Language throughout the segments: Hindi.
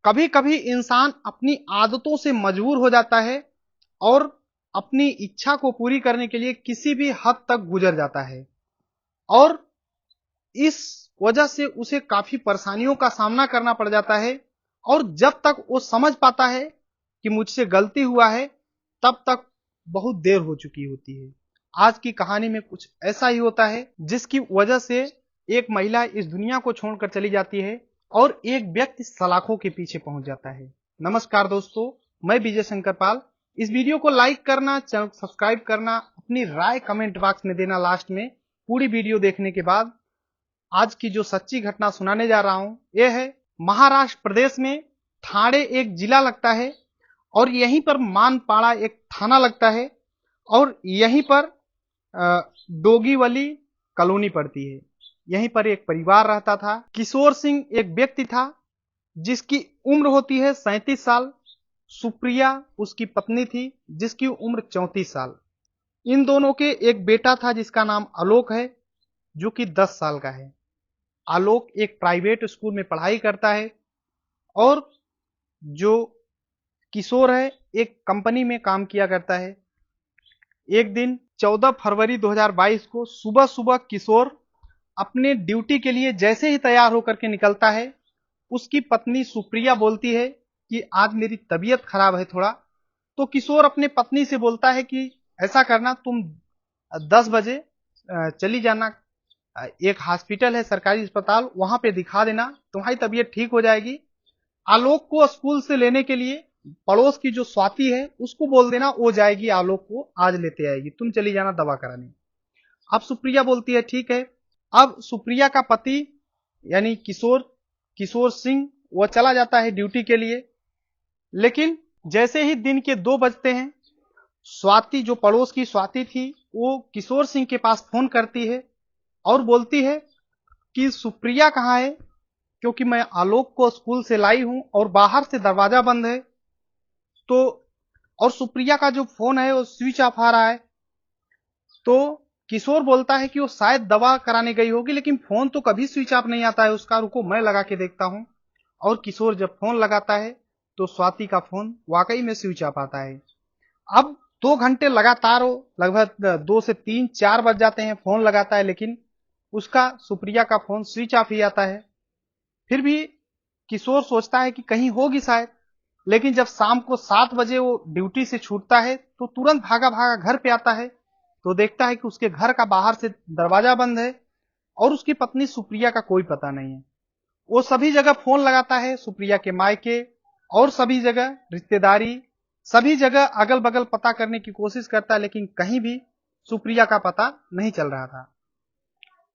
कभी कभी इंसान अपनी आदतों से मजबूर हो जाता है और अपनी इच्छा को पूरी करने के लिए किसी भी हद तक गुजर जाता है और इस वजह से उसे काफी परेशानियों का सामना करना पड़ जाता है। और जब तक वो समझ पाता है कि मुझसे गलती हुआ है, तब तक बहुत देर हो चुकी होती है। आज की कहानी में कुछ ऐसा ही होता है जिसकी वजह से एक महिला इस दुनिया को छोड़कर चली जाती है और एक व्यक्ति सलाखों के पीछे पहुंच जाता है। नमस्कार दोस्तों, मैं विजय शंकर पाल। इस वीडियो को लाइक करना, चैनल को सब्सक्राइब करना, अपनी राय कमेंट बॉक्स में देना लास्ट में। पूरी वीडियो देखने के बाद आज की जो सच्ची घटना सुनाने जा रहा हूं, यह है महाराष्ट्र प्रदेश में ठाणे एक जिला लगता है और यहीं पर मानपाड़ा एक थाना लगता है और यहीं पर डोगीवली कॉलोनी पड़ती है। यहीं पर एक परिवार रहता था। किशोर सिंह एक व्यक्ति था जिसकी उम्र होती है 37 साल। सुप्रिया उसकी पत्नी थी जिसकी उम्र 34 साल। इन दोनों के एक बेटा था जिसका नाम आलोक है, जो कि 10 साल का है। आलोक एक प्राइवेट स्कूल में पढ़ाई करता है और जो किशोर है एक कंपनी में काम किया करता है। एक दिन 14 फरवरी 2022 को सुबह सुबह किशोर अपने ड्यूटी के लिए जैसे ही तैयार होकर के निकलता है, उसकी पत्नी सुप्रिया बोलती है कि आज मेरी तबीयत खराब है थोड़ा। तो किशोर अपने पत्नी से बोलता है कि ऐसा करना, तुम 10 बजे चली जाना, एक हॉस्पिटल है सरकारी अस्पताल, वहां पे दिखा देना, तुम्हारी तबीयत ठीक हो जाएगी। आलोक को स्कूल से लेने के लिए पड़ोस की जो स्वाति है उसको बोल देना, वो जाएगी, आलोक को आज लेते आएगी, तुम चली जाना दवा कराने। अब सुप्रिया बोलती है ठीक है। अब सुप्रिया का पति यानी किशोर सिंह वो चला जाता है ड्यूटी के लिए। लेकिन जैसे ही दिन के 2 बजते हैं, स्वाति जो पड़ोस की स्वाति थी वो किशोर सिंह के पास फोन करती है और बोलती है कि सुप्रिया कहाँ है, क्योंकि मैं आलोक को स्कूल से लाई हूं और बाहर से दरवाजा बंद है। तो और सुप्रिया का जो फोन है वो स्विच ऑफ आ रहा है। तो किशोर बोलता है कि वो शायद दवा कराने गई होगी, लेकिन फोन तो कभी स्विच ऑफ नहीं आता है उसका, रुको मैं लगा के देखता हूं। और किशोर जब फोन लगाता है तो स्वाति का फोन वाकई में स्विच ऑफ आता है। अब 2 घंटे लगातार हो, लगभग 2 से 3 4 बज जाते हैं, फोन लगाता है लेकिन उसका सुप्रिया का फोन स्विच ऑफ ही आता है। फिर भी किशोर सोचता है कि कहीं होगी शायद। लेकिन जब शाम को 7 बजे वो ड्यूटी से छूटता है तो तुरंत भागा भागा घर पे आता है तो देखता है कि उसके घर का बाहर से दरवाजा बंद है और उसकी पत्नी सुप्रिया का कोई पता नहीं है। वो सभी जगह फोन लगाता है, सुप्रिया के मायके और सभी जगह रिश्तेदारी, सभी जगह अगल बगल पता करने की कोशिश करता है, लेकिन कहीं भी सुप्रिया का पता नहीं चल रहा था।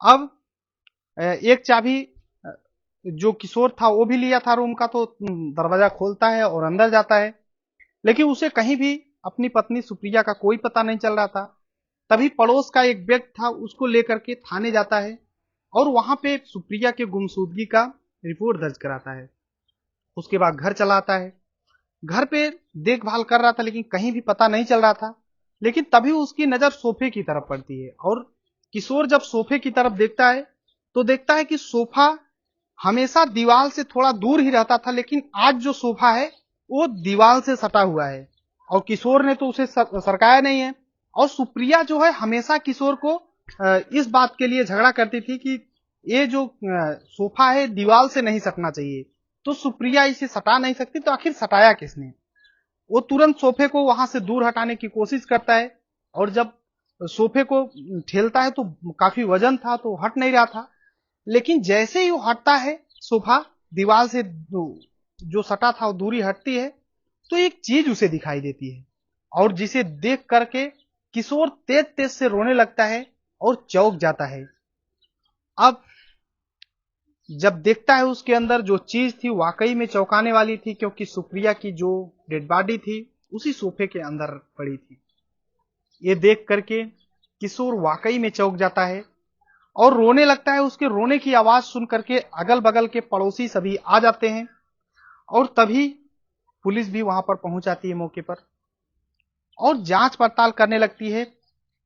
अब एक चाबी जो किशोर था वो भी लिया था रूम का, तो दरवाजा खोलता है और अंदर जाता है, लेकिन उसे कहीं भी अपनी पत्नी सुप्रिया का कोई पता नहीं चल रहा था। तभी पड़ोस का एक व्यक्ति था, उसको लेकर के थाने जाता है और वहां पे सुप्रिया के गुमशुदगी का रिपोर्ट दर्ज कराता है। उसके बाद घर चला आता है। घर पे देखभाल कर रहा था लेकिन कहीं भी पता नहीं चल रहा था। लेकिन तभी उसकी नजर सोफे की तरफ पड़ती है और किशोर जब सोफे की तरफ देखता है तो देखता है कि सोफा हमेशा दीवार से थोड़ा दूर ही रहता था, लेकिन आज जो सोफा है वो दीवार से सटा हुआ है और किशोर ने तो उसे सरकाया नहीं है। और सुप्रिया जो है हमेशा किशोर को इस बात के लिए झगड़ा करती थी कि ये जो सोफा है दीवार से नहीं सटना चाहिए, तो सुप्रिया इसे सटा नहीं सकती, तो आखिर सटाया किसने। वो तुरंत सोफे को वहां से दूर हटाने की कोशिश करता है और जब सोफे को ठेलता है तो काफी वजन था तो हट नहीं रहा था। लेकिन जैसे ही वो हटता है, सोफा दीवार से जो सटा था वो दूरी हटती है, तो एक चीज उसे दिखाई देती है और जिसे देख करके किशोर तेज तेज से रोने लगता है और चौंक जाता है। अब जब देखता है उसके अंदर जो चीज थी वाकई में चौंकाने वाली थी, क्योंकि सुप्रिया की जो डेड बॉडी थी उसी सोफे के अंदर पड़ी थी। ये देख करके किशोर वाकई में चौंक जाता है और रोने लगता है। उसके रोने की आवाज सुन करके अगल बगल के पड़ोसी सभी आ जाते हैं और तभी पुलिस भी वहां पर पहुंच जाती है मौके पर और जांच पड़ताल करने लगती है।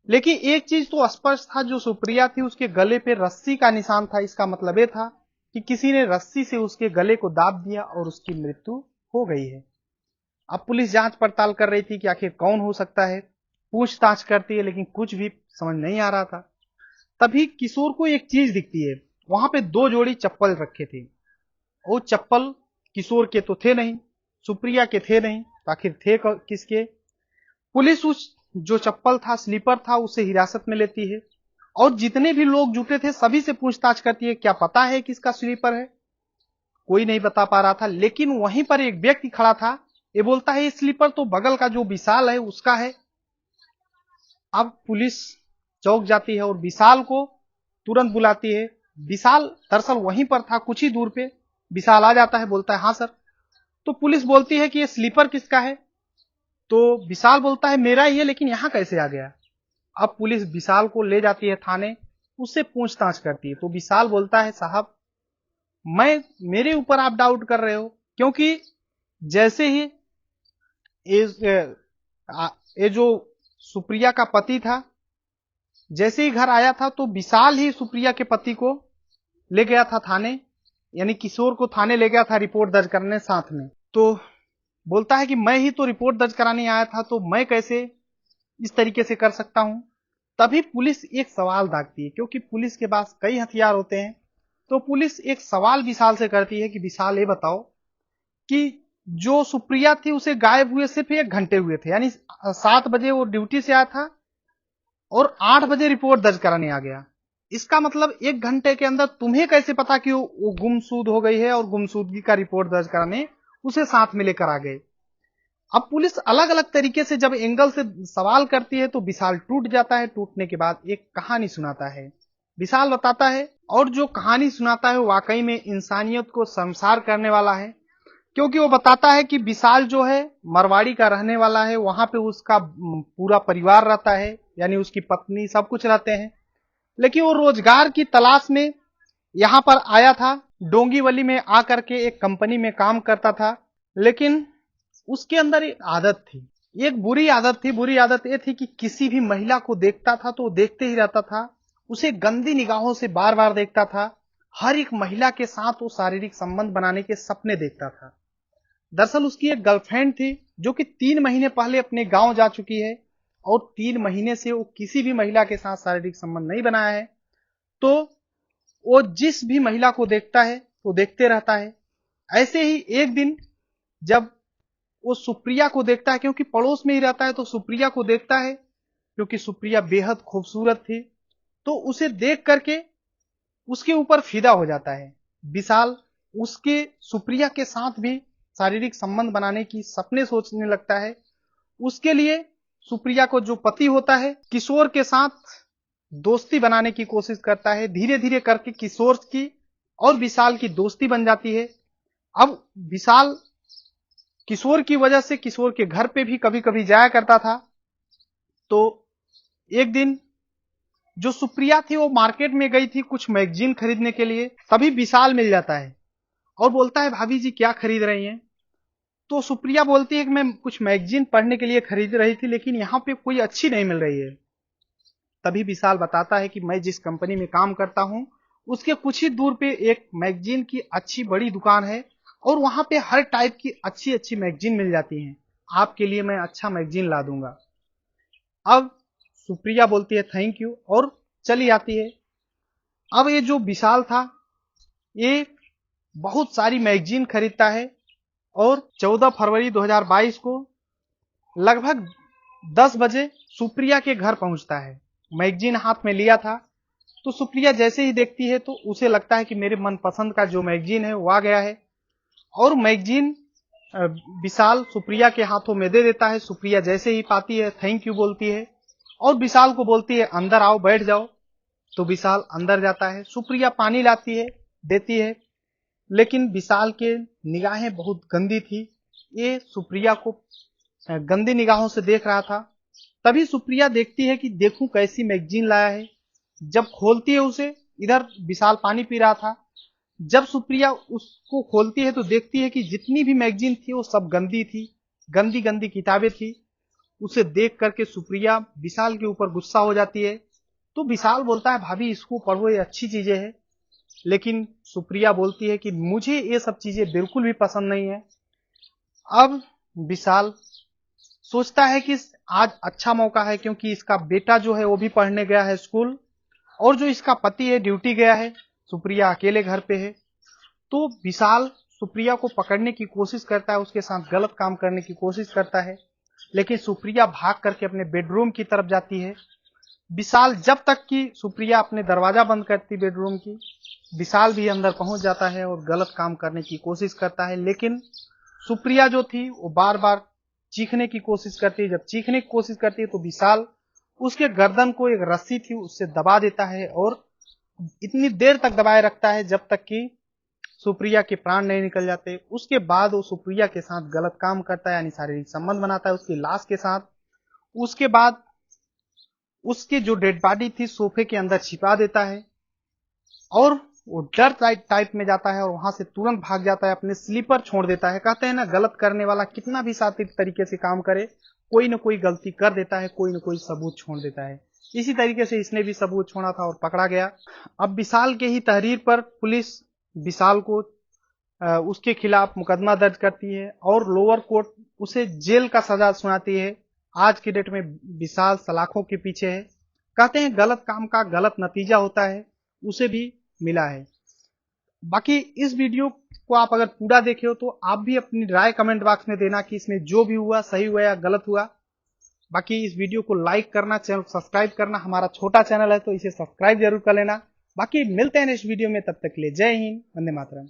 लेकिन एक चीज तो स्पष्ट था, जो सुप्रिया थी उसके गले पे रस्सी का निशान था। इसका मतलब यह था कि किसी ने रस्सी से उसके गले को दाब दिया और उसकी मृत्यु हो गई है। अब पुलिस जांच पड़ताल कर रही थी कि आखिर कौन हो सकता है, पूछताछ करती है, लेकिन कुछ भी समझ नहीं आ रहा था। तभी किशोर को एक चीज दिखती है, वहां पे 2 जोड़ी चप्पल रखे थे। वो चप्पल किशोर के तो थे नहीं, सुप्रिया के थे नहीं, तो आखिर थे किसके? पुलिस उस जो चप्पल था, स्लीपर था, उसे हिरासत में लेती है और जितने भी लोग जुटे थे सभी से पूछताछ करती है, क्या पता है किसका स्लीपर है? कोई नहीं बता पा रहा था। लेकिन वहीं पर एक व्यक्ति खड़ा था, ये बोलता है ये स्लीपर तो बगल का जो विशाल है उसका है। अब पुलिस चौंक जाती है और विशाल को तुरंत बुलाती है। विशाल दरअसल वहीं पर था, कुछ ही दूर पे। विशाल आ जाता है, बोलता है हाँ सर। तो पुलिस बोलती है कि ये स्लीपर किसका है? तो विशाल बोलता है मेरा ही है, लेकिन यहां कैसे आ गया? अब पुलिस विशाल को ले जाती है थाने, उससे पूछताछ करती है। तो विशाल बोलता है साहब, मेरे ऊपर आप डाउट कर रहे हो, क्योंकि जैसे ही ये जो सुप्रिया का पति था, जैसे ही घर आया था तो विशाल ही सुप्रिया के पति को ले गया था थाने, यानी किशोर को थाने ले गया था रिपोर्ट दर्ज करने साथ में। तो बोलता है कि मैं ही तो रिपोर्ट दर्ज कराने आया था, तो मैं कैसे इस तरीके से कर सकता हूं? तभी पुलिस एक सवाल दागती है, क्योंकि पुलिस के पास कई हथियार होते हैं। तो पुलिस एक सवाल विशाल से करती है कि विशाल ये बताओ कि जो सुप्रिया थी उसे गायब हुए सिर्फ 1 घंटे हुए थे, यानी 7 बजे वो ड्यूटी से आया था और 8 बजे रिपोर्ट दर्ज कराने आ गया। इसका मतलब 1 घंटे के अंदर तुम्हें कैसे पता कि वो गुमशुद हो गई है और गुमशुदगी का रिपोर्ट दर्ज कराने उसे साथ में लेकर आ गए? अब पुलिस अलग अलग तरीके से जब एंगल से सवाल करती है तो विशाल टूट जाता है। टूटने के बाद एक कहानी सुनाता है। विशाल बताता है, और जो कहानी सुनाता है वाकई में इंसानियत को शर्मसार करने वाला है, क्योंकि वो बताता है कि विशाल जो है मरवाड़ी का रहने वाला है, वहां पे उसका पूरा परिवार रहता है, यानी उसकी पत्नी सब कुछ रहते हैं। लेकिन वो रोजगार की तलाश में यहां पर आया था, डोंगीवली में आकर के एक कंपनी में काम करता था। लेकिन उसके अंदर एक आदत थी, एक बुरी आदत थी। बुरी आदत ये थी कि किसी भी महिला को देखता था तो देखते ही रहता था, उसे गंदी निगाहों से बार बार देखता था। हर एक महिला के साथ वो शारीरिक संबंध बनाने के सपने देखता था। दरअसल उसकी एक गर्लफ्रेंड थी जो कि 3 महीने पहले अपने गांव जा चुकी है और 3 महीने से वो किसी भी महिला के साथ शारीरिक संबंध नहीं बनाया है। तो वो जिस भी महिला को देखता है वो देखते रहता है। ऐसे ही एक दिन जब वो सुप्रिया को देखता है, क्योंकि पड़ोस में ही रहता है, तो सुप्रिया को देखता है, क्योंकि सुप्रिया बेहद खूबसूरत थी, तो उसे देख करके उसके ऊपर फिदा हो जाता है विशाल। उसके सुप्रिया के साथ भी शारीरिक संबंध बनाने की सपने सोचने लगता है। उसके लिए सुप्रिया को जो पति होता है किशोर के साथ दोस्ती बनाने की कोशिश करता है। धीरे धीरे करके किशोर की और विशाल की दोस्ती बन जाती है। अब विशाल किशोर की वजह से किशोर के घर पे भी कभी कभी जाया करता था। तो एक दिन जो सुप्रिया थी वो मार्केट में गई थी कुछ मैगजीन खरीदने के लिए, तभी विशाल मिल जाता है और बोलता है भाभी जी क्या खरीद रही हैं? तो सुप्रिया बोलती है कि मैं कुछ मैगजीन पढ़ने के लिए खरीद रही थी, लेकिन यहाँ पे कोई अच्छी नहीं मिल रही है। तभी विशाल बताता है कि मैं जिस कंपनी में काम करता हूँ उसके कुछ ही दूर पे एक मैगजीन की अच्छी बड़ी दुकान है और वहां पे हर टाइप की अच्छी अच्छी मैगजीन मिल जाती हैं, आपके लिए मैं अच्छा मैगजीन ला दूंगा। अब सुप्रिया बोलती है थैंक यू और चली आती है। अब ये जो विशाल था ये बहुत सारी मैगजीन खरीदता है और 14 फरवरी 2022 को लगभग 10 बजे सुप्रिया के घर पहुंचता है। मैगजीन हाथ में लिया था, तो सुप्रिया जैसे ही देखती है तो उसे लगता है कि मेरे मनपसंद का जो मैगजीन है वो आ गया है और मैगजीन विशाल सुप्रिया के हाथों में दे देता है। सुप्रिया जैसे ही पाती है थैंक यू बोलती है और विशाल को बोलती है अंदर आओ बैठ जाओ। तो विशाल अंदर जाता है। सुप्रिया पानी लाती है, देती है, लेकिन विशाल के निगाहें बहुत गंदी थी। ये सुप्रिया को गंदी निगाहों से देख रहा था। तभी सुप्रिया देखती है कि देखूं कैसी मैगजीन लाया है। जब खोलती है उसे, इधर विशाल पानी पी रहा था, जब सुप्रिया उसको खोलती है तो देखती है कि जितनी भी मैगजीन थी वो सब गंदी थी, गंदी गंदी किताबें थी। उसे देख करके सुप्रिया विशाल के ऊपर गुस्सा हो जाती है। तो विशाल बोलता है भाभी इसको पढ़ो, ये अच्छी चीजें हैं। लेकिन सुप्रिया बोलती है कि मुझे ये सब चीजें बिल्कुल भी पसंद नहीं है। अब विशाल सोचता है कि आज अच्छा मौका है, क्योंकि इसका बेटा जो है वो भी पढ़ने गया है स्कूल, और जो इसका पति है ड्यूटी गया है, सुप्रिया अकेले घर पे है। तो विशाल सुप्रिया को पकड़ने की कोशिश करता है, उसके साथ गलत काम करने की कोशिश करता है, लेकिन सुप्रिया भाग करके अपने बेडरूम की तरफ जाती है। विशाल जब तक कि सुप्रिया अपने दरवाजा बंद करती बेडरूम की, विशाल भी अंदर पहुंच जाता है और गलत काम करने की कोशिश करता है। लेकिन सुप्रिया जो थी वो बार बार चीखने की कोशिश करती है। जब चीखने की कोशिश करती है तो विशाल उसके गर्दन को एक रस्सी थी उससे दबा देता है, और इतनी देर तक दबाए रखता है जब तक कि सुप्रिया के प्राण नहीं निकल जाते। उसके बाद वो सुप्रिया के साथ गलत काम करता है, यानी शारीरिक संबंध बनाता है उसकी लाश के साथ। उसके बाद उसकी जो डेड बॉडी थी सोफे के अंदर छिपा देता है, और वो डर टाइप में जाता है और वहां से तुरंत भाग जाता है, अपने स्लीपर छोड़ देता है। कहते हैं ना, गलत करने वाला कितना भी शातिर तरीके से काम करे, कोई न कोई गलती कर देता है, कोई न कोई सबूत छोड़ देता है। इसी तरीके से इसने भी सबूत छोड़ा था और पकड़ा गया। अब विशाल के ही तहरीर पर पुलिस विशाल को उसके खिलाफ मुकदमा दर्ज करती है और लोअर कोर्ट उसे जेल का सजा सुनाती है। आज की डेट में विशाल सलाखों के पीछे है। कहते हैं गलत काम का गलत नतीजा होता है, उसे भी मिला है। बाकी इस वीडियो को आप अगर पूरा देखे हो तो आप भी अपनी राय कमेंट बॉक्स में देना कि इसमें जो भी हुआ सही हुआ या गलत हुआ। बाकी इस वीडियो को लाइक करना, चैनल सब्सक्राइब करना, हमारा छोटा चैनल है तो इसे सब्सक्राइब जरूर कर लेना। बाकी मिलते हैं नेक्स्ट वीडियो में, तब तक के लिए जय हिंद, वंदे मातरम।